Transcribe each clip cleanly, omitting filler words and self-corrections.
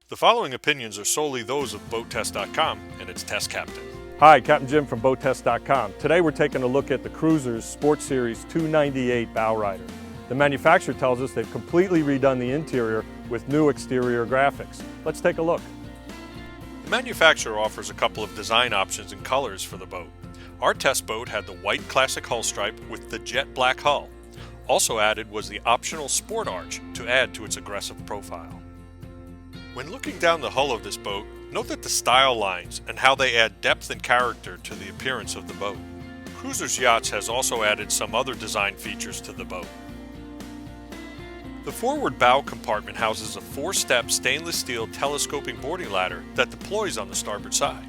The following opinions are solely those of BoatTEST.com and its test captain. Hi, Captain Jim from BoatTEST.com. Today we're taking a look at the Cruisers Sport Series 298 bow rider. The manufacturer tells us they've completely redone the interior with new exterior graphics. Let's take a look. The manufacturer offers a couple of design options and colors for the boat. Our test boat had the white classic hull stripe with the jet black hull. Also added was the optional sport arch to add to its aggressive profile. When looking down the hull of this boat, note that the style lines and how they add depth and character to the appearance of the boat. Cruisers Yachts has also added some other design features to the boat. The forward bow compartment houses a 4-step stainless steel telescoping boarding ladder that deploys on the starboard side.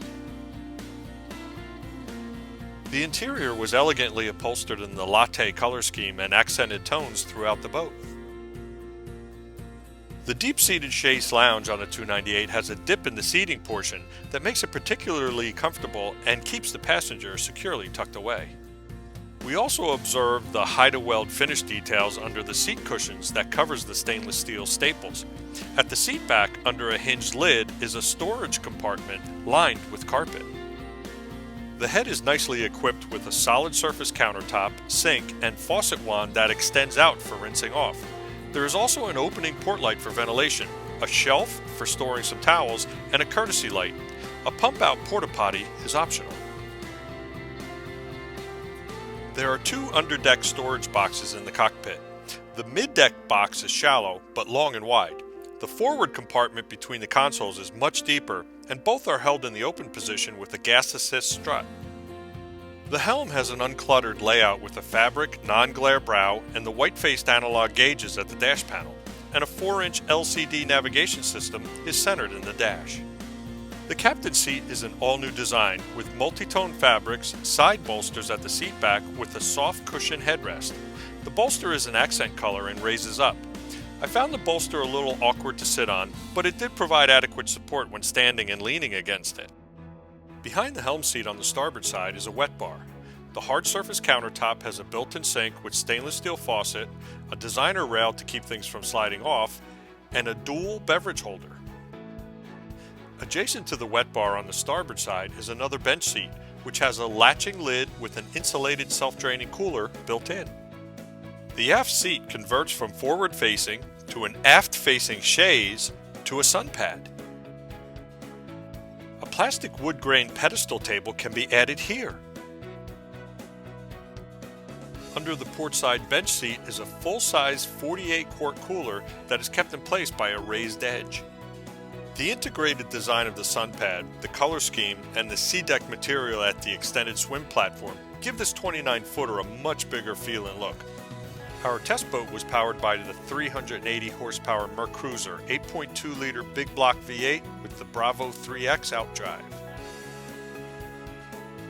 The interior was elegantly upholstered in the latte color scheme and accented tones throughout the boat. The deep-seated chaise lounge on the 298 has a dip in the seating portion that makes it particularly comfortable and keeps the passenger securely tucked away. We also observed the hide-a-weld finish details under the seat cushions that covers the stainless steel staples. At the seat back, under a hinged lid, is a storage compartment lined with carpet. The head is nicely equipped with a solid surface countertop, sink, and faucet wand that extends out for rinsing off. There is also an opening port light for ventilation, a shelf for storing some towels, and a courtesy light. A pump-out porta-potty is optional. There are 2 underdeck storage boxes in the cockpit. The mid-deck box is shallow, but long and wide. The forward compartment between the consoles is much deeper, and both are held in the open position with a gas assist strut. The helm has an uncluttered layout with a fabric, non-glare brow and the white-faced analog gauges at the dash panel, and a 4-inch LCD navigation system is centered in the dash. The captain's seat is an all-new design with multi-tone fabrics, side bolsters at the seat back with a soft cushion headrest. The bolster is an accent color and raises up. I found the bolster a little awkward to sit on, but it did provide adequate support when standing and leaning against it. Behind the helm seat on the starboard side is a wet bar. The hard surface countertop has a built-in sink with stainless steel faucet, a designer rail to keep things from sliding off, and a dual beverage holder. Adjacent to the wet bar on the starboard side is another bench seat, which has a latching lid with an insulated self-draining cooler built in. The aft seat converts from forward-facing to an aft-facing chaise to a sun pad. A plastic wood grain pedestal table can be added here. Under the port side bench seat is a full-size 48-quart cooler that is kept in place by a raised edge. The integrated design of the sun pad, the color scheme, and the SeaDeck material at the extended swim platform give this 29-footer a much bigger feel and look. Our test boat was powered by the 380 horsepower Merc Cruiser 8.2-liter big block V8 with the Bravo 3X outdrive.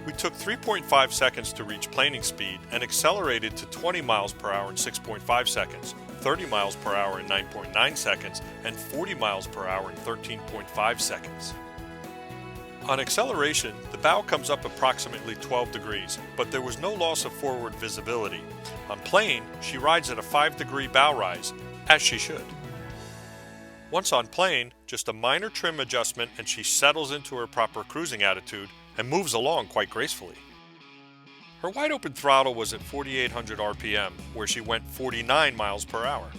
We took 3.5 seconds to reach planing speed and accelerated to 20 miles per hour in 6.5 seconds, 30 miles per hour in 9.9 seconds, and 40 miles per hour in 13.5 seconds. On acceleration, the bow comes up approximately 12 degrees, but there was no loss of forward visibility. On plane, she rides at a 5-degree bow rise, as she should. Once on plane, just a minor trim adjustment and she settles into her proper cruising attitude and moves along quite gracefully. Her wide open throttle was at 4,800 RPM, where she went 49 miles per hour.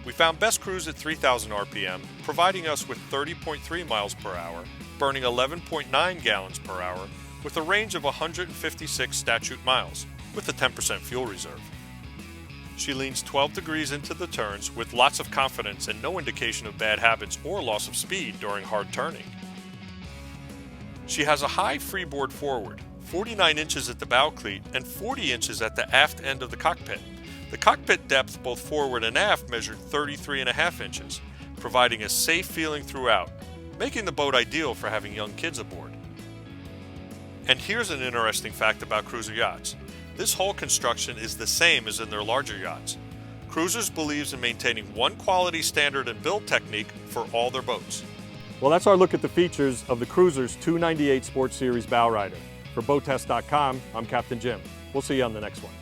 We found best cruise at 3,000 RPM, providing us with 30.3 miles per hour, burning 11.9 gallons per hour, with a range of 156 statute miles, with a 10% fuel reserve. She leans 12 degrees into the turns with lots of confidence and no indication of bad habits or loss of speed during hard turning. She has a high freeboard forward, 49 inches at the bow cleat and 40 inches at the aft end of the cockpit. The cockpit depth both forward and aft measured 33.5 inches, providing a safe feeling throughout, making the boat ideal for having young kids aboard. And here's an interesting fact about Cruiser Yachts. This hull construction is the same as in their larger yachts. Cruisers believes in maintaining one quality standard and build technique for all their boats. Well, that's our look at the features of the Cruisers 298 Sport Series bow rider. For BoatTEST.com, I'm Captain Jim. We'll see you on the next one.